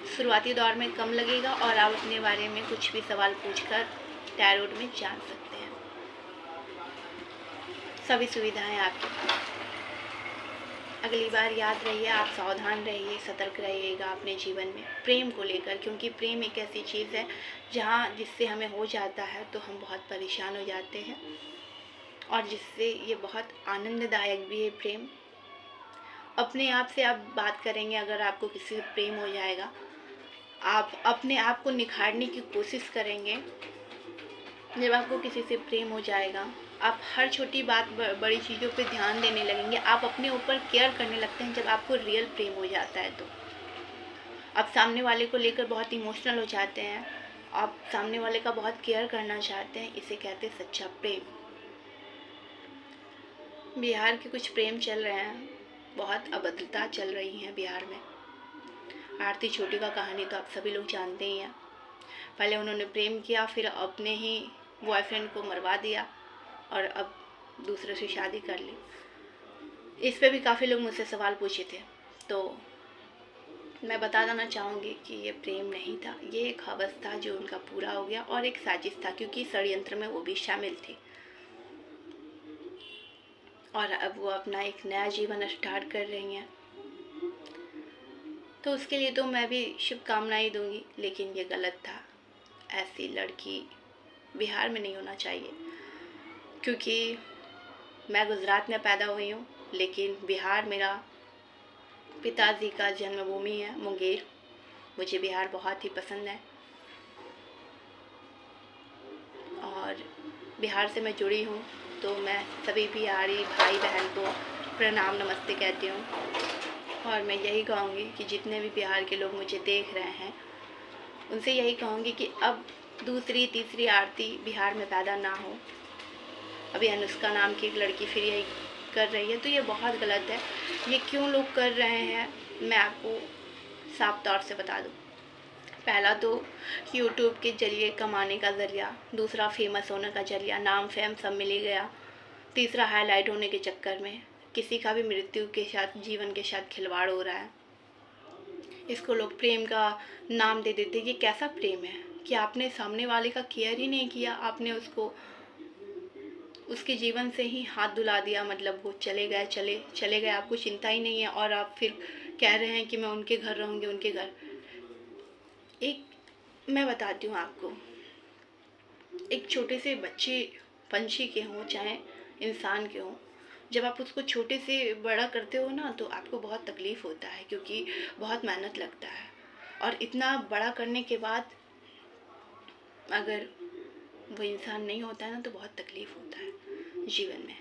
A: शुरुआती दौर में कम लगेगा और आप अपने बारे में कुछ भी सवाल पूछकर टैरोट में जान सकते हैं। सभी सुविधाएं आपके पास। अगली बार याद रहिए, आप सावधान रहिए, सतर्क रहिएगा अपने जीवन में प्रेम को लेकर, क्योंकि प्रेम एक ऐसी चीज़ है जहाँ जिससे हमें हो जाता है तो हम बहुत परेशान हो जाते हैं, और जिससे ये बहुत आनंददायक भी है प्रेम। अपने आप से आप बात करेंगे, अगर आपको किसी से प्रेम हो जाएगा, आप अपने आप को निखारने की कोशिश करेंगे। जब आपको किसी से प्रेम हो जाएगा, आप हर छोटी बात बड़ी चीज़ों पे ध्यान देने लगेंगे, आप अपने ऊपर केयर करने लगते हैं। जब आपको रियल प्रेम हो जाता है तो आप सामने वाले को लेकर बहुत इमोशनल हो जाते हैं, आप सामने वाले का बहुत केयर करना चाहते हैं। इसे कहते हैं सच्चा प्रेम। बिहार के कुछ प्रेम चल रहे हैं, बहुत अभद्रता चल रही है बिहार में। आरती छोटी का कहानी तो आप सभी लोग जानते ही हैं। पहले उन्होंने प्रेम किया, फिर अपने ही बॉयफ्रेंड को मरवा दिया और अब दूसरे से शादी कर ली। इस पे भी काफ़ी लोग मुझसे सवाल पूछे थे, तो मैं बता देना चाहूँगी कि ये प्रेम नहीं था, ये एक हवस था जो उनका पूरा हो गया, और एक साजिश था, क्योंकि षड्यंत्र में वो भी शामिल थी। और अब वो अपना एक नया जीवन स्टार्ट कर रही हैं, तो उसके लिए तो मैं भी शुभकामनाएं दूंगी। लेकिन ये गलत था, ऐसी लड़की बिहार में नहीं होना चाहिए। क्योंकि मैं गुजरात में पैदा हुई हूँ, लेकिन बिहार मेरा पिताजी का जन्मभूमि है, मुंगेर। मुझे बिहार बहुत ही पसंद है और बिहार से मैं जुड़ी हूँ, तो मैं सभी बिहारी भाई बहन को प्रणाम नमस्ते कहती हूँ। और मैं यही कहूँगी कि जितने भी बिहार के लोग मुझे देख रहे हैं उनसे यही कहूँगी कि अब दूसरी तीसरी आरती बिहार में पैदा ना हो। अभी अनुष्का नाम की एक लड़की फिर यही कर रही है, तो ये बहुत गलत है। ये क्यों लोग कर रहे हैं मैं आपको साफ तौर से बता दूँ। पहला तो यूट्यूब के ज़रिए कमाने का ज़रिया, दूसरा फेमस होने का ज़रिया, नाम फेम सब मिल ही गया, तीसरा हाईलाइट होने के चक्कर में किसी का भी मृत्यु के साथ, जीवन के साथ खिलवाड़ हो रहा है। इसको लोग प्रेम का नाम दे देते। ये कैसा प्रेम है कि आपने सामने वाले का केयर ही नहीं किया, आपने उसको उसके जीवन से ही हाथ धुला दिया। मतलब वो चले गए, आपको चिंता ही नहीं है और आप फिर कह रहे हैं कि मैं उनके घर रहूँगी, उनके घर। एक मैं बताती हूँ आपको, एक छोटे से बच्चे पंछी के हों चाहे इंसान के हों, जब आप उसको छोटे से बड़ा करते हो ना तो आपको बहुत तकलीफ़ होता है, क्योंकि बहुत मेहनत लगता है। और इतना बड़ा करने के बाद अगर वो इंसान नहीं होता है ना तो बहुत तकलीफ़ होता है जीवन में।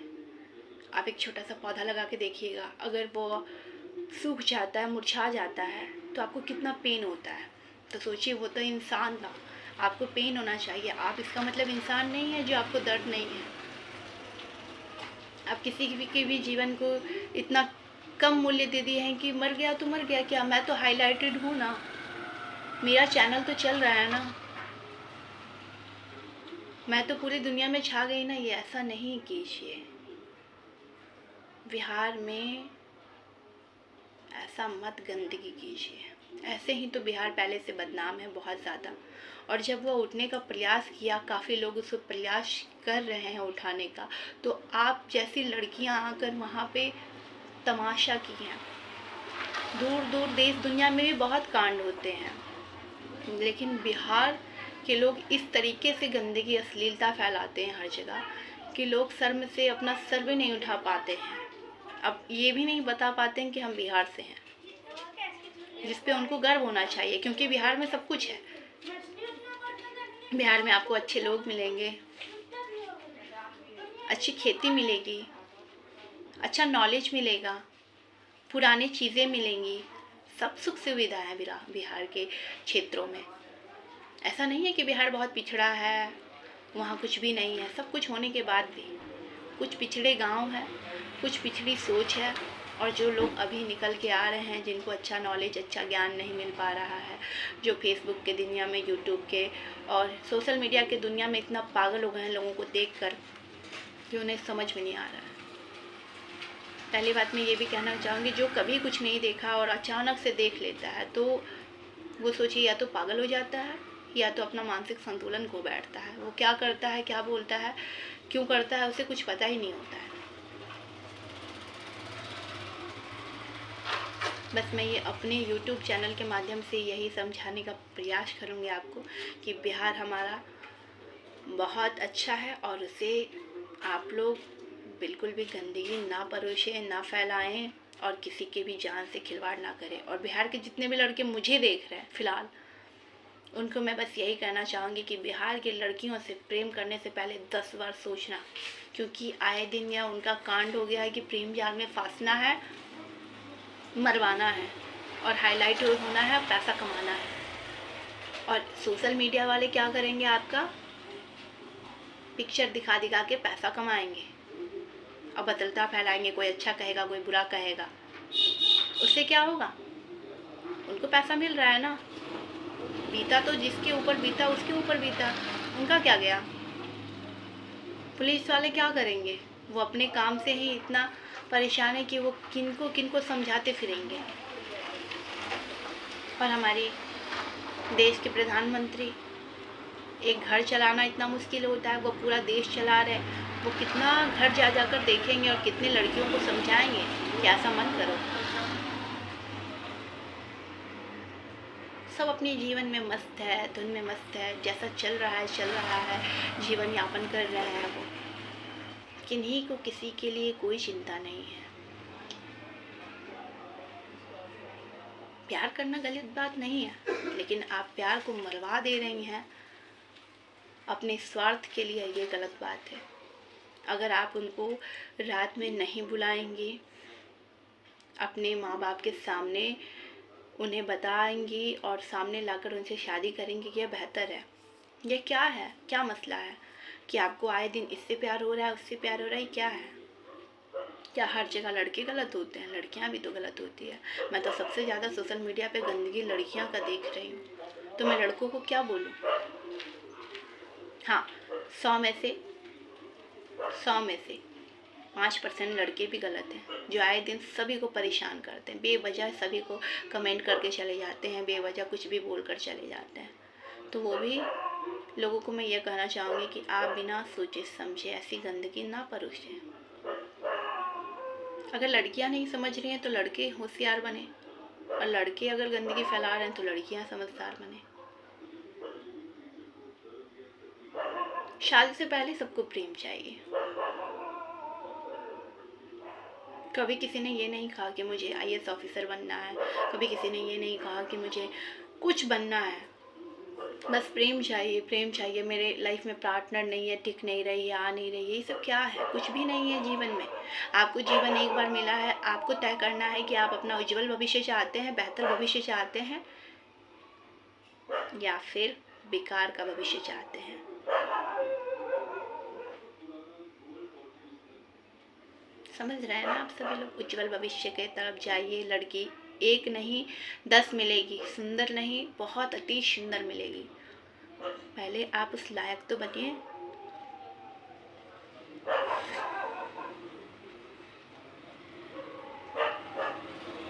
A: आप एक छोटा सा पौधा लगा के देखिएगा, अगर वो सूख जाता है, मुरझा जाता है तो आपको कितना पेन होता है। तो सोचिए वो तो इंसान था, आपको पेन होना चाहिए। आप इसका मतलब इंसान नहीं है जो आपको दर्द नहीं है। आप किसी के भी जीवन को इतना कम मूल्य दे दिए हैं कि मर गया तो मर गया क्या, मैं तो हाईलाइटेड हूँ ना, मेरा चैनल तो चल रहा है ना, मैं तो पूरी दुनिया में छा गई ना। ये ऐसा नहीं कीजिए। बिहार में ऐसा मत गंदगी कीजिए। ऐसे ही तो बिहार पहले से बदनाम है बहुत ज़्यादा। और जब वो उठने का प्रयास किया, काफ़ी लोग उसको प्रयास कर रहे हैं उठाने का, तो आप जैसी लड़कियां आकर वहाँ पे तमाशा की हैं। दूर दूर देश दुनिया में भी बहुत कांड होते हैं, लेकिन बिहार के लोग इस तरीके से गंदगी अश्लीलता फैलाते हैं हर जगह कि लोग शर्म से अपना सर भी नहीं उठा पाते हैं। अब ये भी नहीं बता पाते हैं कि हम बिहार से हैं, जिस पे उनको गर्व होना चाहिए, क्योंकि बिहार में सब कुछ है। बिहार में आपको अच्छे लोग मिलेंगे, अच्छी खेती मिलेगी, अच्छा नॉलेज मिलेगा, पुरानी चीज़ें मिलेंगी, सब सुख सुविधा है बिहार के क्षेत्रों में। ऐसा नहीं है कि बिहार बहुत पिछड़ा है, वहाँ कुछ भी नहीं है। सब कुछ होने के बाद भी कुछ पिछड़े गांव हैं, कुछ पिछड़ी सोच है, और जो लोग अभी निकल के आ रहे हैं, जिनको अच्छा नॉलेज, अच्छा ज्ञान नहीं मिल पा रहा है, जो फेसबुक के दुनिया में, यूट्यूब के और सोशल मीडिया के दुनिया में इतना पागल हो गए हैं लोगों को देखकर कि उन्हें समझ में नहीं आ रहा है। पहली बात मैं ये भी कहना चाहूँगी, जो कभी कुछ नहीं देखा और अचानक से देख लेता है तो वो सोचिए या तो पागल हो जाता है या तो अपना मानसिक संतुलन खो बैठता है। वो क्या करता है, क्या बोलता है, क्यों करता है, उसे कुछ पता ही नहीं होता है। बस मैं ये अपने YouTube चैनल के माध्यम से यही समझाने का प्रयास करूँगी आपको कि बिहार हमारा बहुत अच्छा है और उसे आप लोग बिल्कुल भी गंदगी ना परोसें, ना फैलाएं और किसी के भी जान से खिलवाड़ ना करें। और बिहार के जितने भी लड़के मुझे देख रहे हैं फ़िलहाल, उनको मैं बस यही कहना चाहूँगी कि बिहार की लड़कियों से प्रेम करने से पहले 10 बार सोचना, क्योंकि आए दिन यह उनका कांड हो गया है कि प्रेम जाल में फांसना है, मरवाना है और हाईलाइट होना है, पैसा कमाना है। और सोशल मीडिया वाले क्या करेंगे, आपका पिक्चर दिखा दिखा के पैसा कमाएंगे और बदलता फैलाएंगे। कोई अच्छा कहेगा, कोई बुरा कहेगा, उससे क्या होगा, उनको पैसा मिल रहा है ना। बीता तो जिसके ऊपर बीता उसके ऊपर बीता, उनका क्या गया। पुलिस वाले क्या करेंगे, वो अपने काम से ही इतना परेशान है कि वो किनको किनको समझाते फिरेंगे। और हमारी देश के प्रधानमंत्री, एक घर चलाना इतना मुश्किल होता है, वो पूरा देश चला रहे, वो कितना घर जा जाकर देखेंगे और कितने लड़कियों को समझाएंगे कि ऐसा मत करो। सब अपने जीवन में मस्त है, धुन में मस्त है, जैसा चल रहा है, जीवन यापन कर रहे हैं वो। किन्हीं को किसी के लिए कोई चिंता नहीं है। प्यार करना गलत बात नहीं है, लेकिन आप प्यार को मरवा दे रही हैं अपने स्वार्थ के लिए, ये गलत बात है। अगर आप उनको रात में नहीं बुलाएंगे, अपने माँ बाप के सामने उन्हें बताएंगी और सामने लाकर उनसे शादी करेंगी, यह बेहतर है। यह क्या है, क्या मसला है कि आपको आए दिन इससे प्यार हो रहा है, उससे प्यार हो रहा है, क्या है? क्या हर जगह लड़के गलत होते हैं? लड़कियां भी तो गलत होती है। मैं तो सबसे ज़्यादा सोशल मीडिया पे गंदगी लड़कियां का देख रही हूँ, तो मैं लड़कों को क्या बोलूँ? हाँ, 100 में से 5% लड़के भी गलत हैं, जो आए दिन सभी को परेशान करते हैं, बेवजह सभी को कमेंट करके चले जाते हैं, बेवजह कुछ भी बोलकर चले जाते हैं। तो वो भी लोगों को मैं ये कहना चाहूँगी कि आप बिना सोचे समझे ऐसी गंदगी ना परोसें। अगर लड़कियां नहीं समझ रही हैं तो लड़के होशियार बने, और लड़के अगर गंदगी फैला रहे हैं तो लड़कियां समझदार बने। शादी से पहले सबको प्रेम चाहिए। कभी किसी ने ये नहीं कहा कि मुझे IAS ऑफिसर बनना है, कभी किसी ने ये नहीं कहा कि मुझे कुछ बनना है। बस प्रेम चाहिए, प्रेम चाहिए। मेरे लाइफ में पार्टनर नहीं है, टिक नहीं रही है, आ नहीं रही है, ये सब क्या है? कुछ भी नहीं है जीवन में। आपको जीवन एक बार मिला है, आपको तय करना है कि आप अपना उज्जवल भविष्य चाहते हैं, बेहतर भविष्य चाहते हैं, या फिर बेकार का भविष्य चाहते हैं। समझ रहे हैं ना आप सभी लोग? उज्जवल भविष्य के तरफ जाइए। लड़की एक नहीं 10 मिलेगी, सुंदर नहीं बहुत अति सुंदर मिलेगी। पहले आप उस लायक तो बनिए।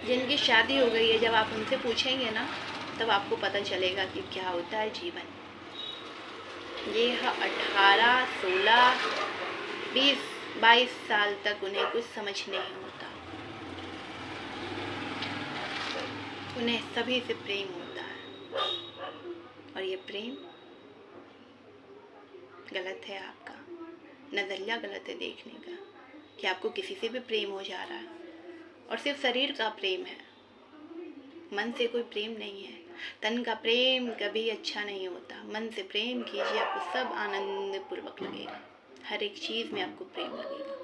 A: जिनकी शादी हो गई है, जब आप उनसे पूछेंगे ना, तब आपको पता चलेगा कि क्या होता है जीवन। ये 18, 16, 20, 22 साल तक उन्हें कुछ समझ नहीं होता। उन्हें सभी से प्रेम होता है, और ये प्रेम गलत है। आपका नज़रिया गलत है देखने का, कि आपको किसी से भी प्रेम हो जा रहा है, और सिर्फ शरीर का प्रेम है, मन से कोई प्रेम नहीं है। तन का प्रेम कभी अच्छा नहीं होता। मन से प्रेम कीजिए, आपको सब आनंद पूर्वक लगेगा, हर एक चीज़ में आपको प्रेम लगेगा।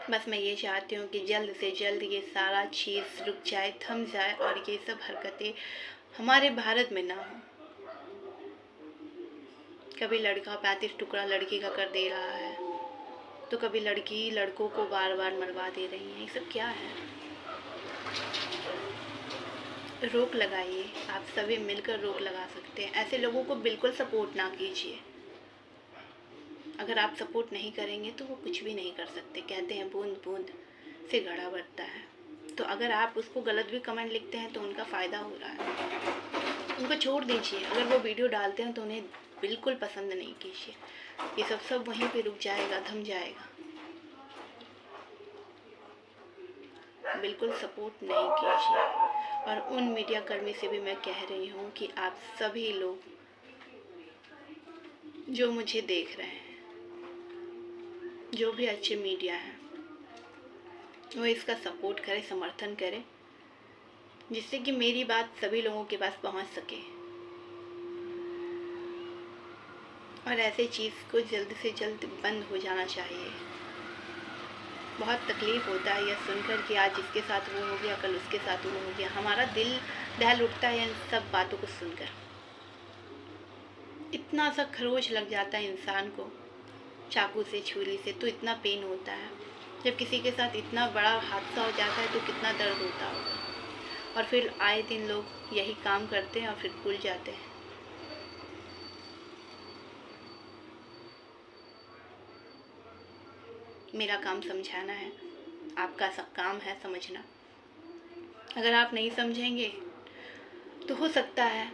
A: बस मैं ये चाहती हूँ कि जल्द से जल्द ये सारा चीज़ रुक जाए, थम जाए, और ये सब हरकतें हमारे भारत में ना हो। कभी लड़का 35 टुकड़ा लड़की का कर दे रहा है, तो कभी लड़की लड़कों को बार बार मरवा दे रही है। ये सब क्या है? रोक लगाइए, आप सभी मिलकर रोक लगा सकते हैं। ऐसे लोगों को बिल्कुल सपोर्ट ना कीजिए। अगर आप सपोर्ट नहीं करेंगे तो वो कुछ भी नहीं कर सकते। कहते हैं बूंद बूंद से घड़ा भरता है। तो अगर आप उसको गलत भी कमेंट लिखते हैं तो उनका फ़ायदा हो रहा है, उनको छोड़ दीजिए। अगर वो वीडियो डालते हैं तो उन्हें बिल्कुल पसंद नहीं कीजिए। ये सब वहीं पे रुक जाएगा, थम जाएगा। बिल्कुल सपोर्ट नहीं कीजिए। और उन मीडिया कर्मी से भी मैं कह रही हूँ कि आप सभी लोग जो मुझे देख रहे हैं, जो भी अच्छे मीडिया हैं, वो इसका सपोर्ट करें, समर्थन करें, जिससे कि मेरी बात सभी लोगों के पास पहुंच सके। और ऐसे चीज़ को जल्द से जल्द बंद हो जाना चाहिए। बहुत तकलीफ़ होता है यह सुनकर कि आज इसके साथ वो हो गया, कल उसके साथ वो हो गया। हमारा दिल दहल उठता है इन सब बातों को सुनकर। इतना सा खरोच लग जाता है इंसान को चाकू से, छुरी से, तो इतना पेन होता है। जब किसी के साथ इतना बड़ा हादसा हो जाता है तो कितना दर्द होता होगा। और फिर आए दिन लोग यही काम करते हैं और फिर भूल जाते हैं। मेरा काम समझाना है, आपका सब काम है समझना। अगर आप नहीं समझेंगे तो हो सकता है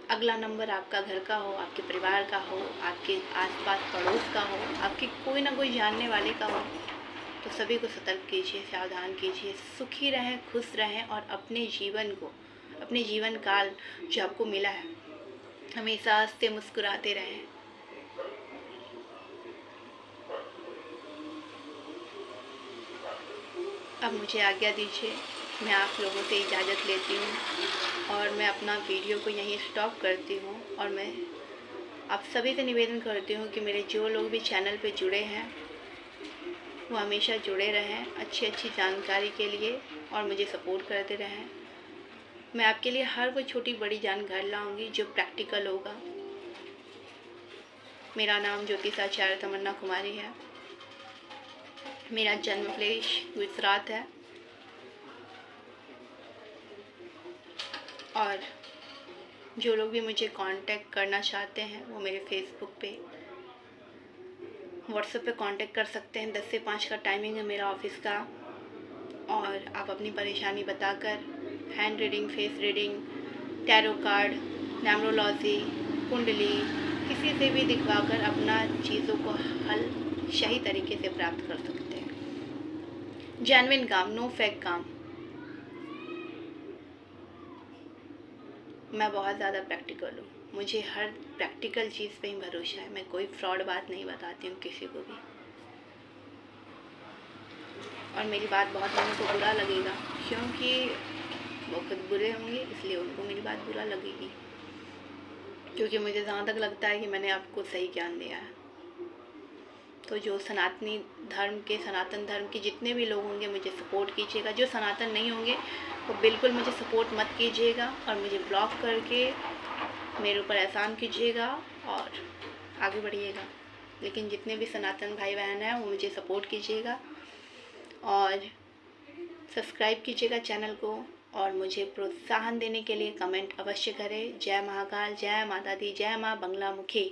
A: अगला नंबर आपका घर का हो, आपके परिवार का हो, आपके आसपास पड़ोस का हो, आपके कोई ना कोई जानने वाले का हो। तो सभी को सतर्क कीजिए, सावधान कीजिए। सुखी रहें, खुश रहें, और अपने जीवन को, अपने जीवन काल जो आपको मिला है, हमेशा हंसते मुस्कुराते रहें। अब मुझे आज्ञा दीजिए, मैं आप लोगों से इजाज़त लेती हूँ, और मैं अपना वीडियो को यहीं स्टॉप करती हूँ। और मैं आप सभी से निवेदन करती हूँ कि मेरे जो लोग भी चैनल पे जुड़े हैं वो हमेशा जुड़े रहें अच्छी अच्छी जानकारी के लिए और मुझे सपोर्ट करते रहें। मैं आपके लिए हर कोई छोटी बड़ी जानकारी लाऊंगी जो प्रैक्टिकल होगा। मेरा नाम ज्योतिषाचार्य तमन्ना कुमारी है। मेरा जन्म प्लेस गुजरात है और जो लोग भी मुझे कांटेक्ट करना चाहते हैं वो मेरे फेसबुक पे व्हाट्सएप पे कांटेक्ट कर सकते हैं। 10 से 5 का टाइमिंग है मेरा ऑफिस का और आप अपनी परेशानी बताकर hand reading, face reading, tarot card, numerology, कुंडली किसी से भी दिखवाकर अपना चीज़ों को हल सही तरीके से प्राप्त कर सकते हैं। जेन्युइन काम, नो फेक काम। मैं बहुत ज़्यादा प्रैक्टिकल हूँ, मुझे हर प्रैक्टिकल चीज़ पे ही भरोसा है। मैं कोई फ्रॉड बात नहीं बताती हूँ किसी को भी। और मेरी बात बहुत लोगों को बुरा लगेगा क्योंकि वो खुद बुरे होंगे, इसलिए उनको मेरी बात बुरा लगेगी, क्योंकि मुझे जहाँ तक लगता है कि मैंने आपको सही ज्ञान दिया है। तो जो सनातन धर्म के जितने भी लोग होंगे मुझे सपोर्ट कीजिएगा। जो सनातन नहीं होंगे वो बिल्कुल मुझे सपोर्ट मत कीजिएगा और मुझे ब्लॉक करके मेरे ऊपर एहसान कीजिएगा और आगे बढ़िएगा। लेकिन जितने भी सनातन भाई बहन हैं वो मुझे सपोर्ट कीजिएगा और सब्सक्राइब कीजिएगा चैनल को और मुझे प्रोत्साहन देने के लिए कमेंट अवश्य करें। जय महाकाल, जय माता दी, जय माँ बंगला मुखी।